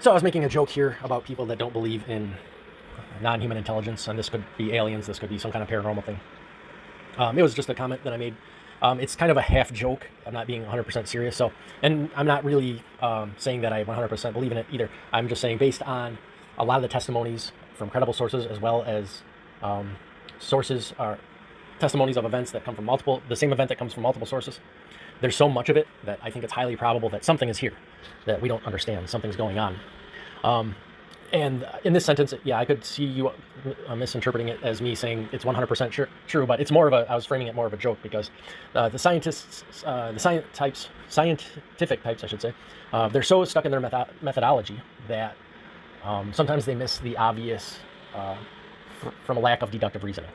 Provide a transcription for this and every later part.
So I was making a joke here about people that don't believe in non-human intelligence, and this could be aliens, this could be some kind of paranormal thing. It was just a comment that I made. It's kind of a half joke. I'm not being 100% serious. So, and I'm not really saying that I 100% believe in it either. I'm just saying based on a lot of the testimonies from credible sources, as well as sources or testimonies of events that come from the same event that comes from multiple sources. There's so much of it that I think it's highly probable that something is here that we don't understand. Something's going on. And in this sentence, yeah, I could see you misinterpreting it as me saying it's 100% true, but it's more of I was framing it more of a joke because the scientific types, I should say, they're so stuck in their methodology that sometimes they miss the obvious from a lack of deductive reasoning.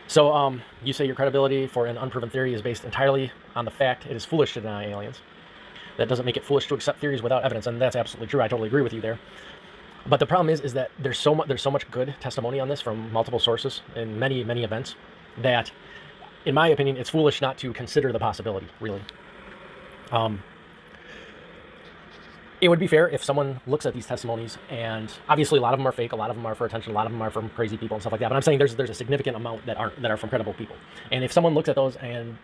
So you say your credibility for an unproven theory is based entirely on the fact it is foolish to deny aliens. That doesn't make it foolish to accept theories without evidence, and that's absolutely true. I totally agree with you there. But the problem is that there's so much good testimony on this from multiple sources in many events that, in my opinion, it's foolish not to consider the possibility. Really, it would be fair if someone looks at these testimonies, and obviously a lot of them are fake, a lot of them are for attention, a lot of them are from crazy people and stuff like that. But I'm saying there's a significant amount that are from credible people, and if someone looks at those and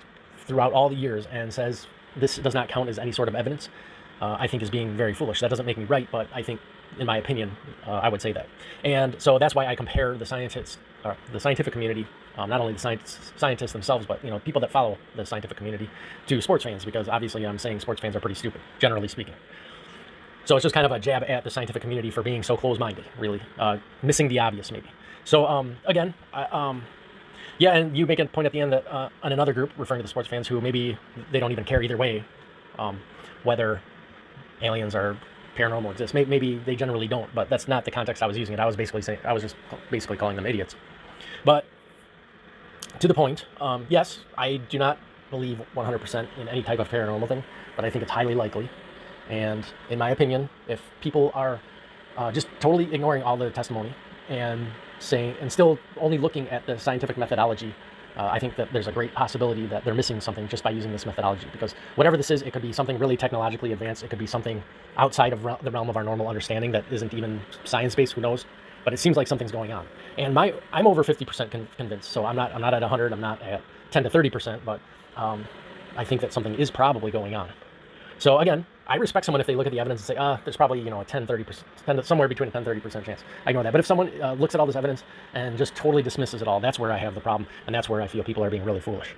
throughout all the years and says this does not count as any sort of evidence, I think is being very foolish. That doesn't make me right, but I think, in my opinion, I would say that. And so that's why I compare the scientific community, not only the scientists themselves, but people that follow the scientific community, to sports fans, because obviously I'm saying sports fans are pretty stupid, generally speaking. So it's just kind of a jab at the scientific community for being so close-minded, really, missing the obvious maybe. So again, yeah, and you make a point at the end that on another group referring to the sports fans who maybe they don't even care either way whether aliens or paranormal exist. Maybe they generally don't, but that's not the context I was using it. I was just basically calling them idiots. But to the point, yes, I do not believe 100% in any type of paranormal thing, but I think it's highly likely. And in my opinion, if people are just totally ignoring all the testimony and still only looking at the scientific methodology, I think that there's a great possibility that they're missing something just by using this methodology, because whatever this is, it could be something really technologically advanced. It could be something outside of the realm of our normal understanding that isn't even science-based, who knows? But it seems like something's going on. And I'm over 50% convinced, so I'm not at 100, I'm not at 10 to 30%, but I think that something is probably going on. So again, I respect someone if they look at the evidence and say, there's probably a 10-30%, somewhere between a 10-30% chance. I ignore that. But if someone looks at all this evidence and just totally dismisses it all, that's where I have the problem, and that's where I feel people are being really foolish.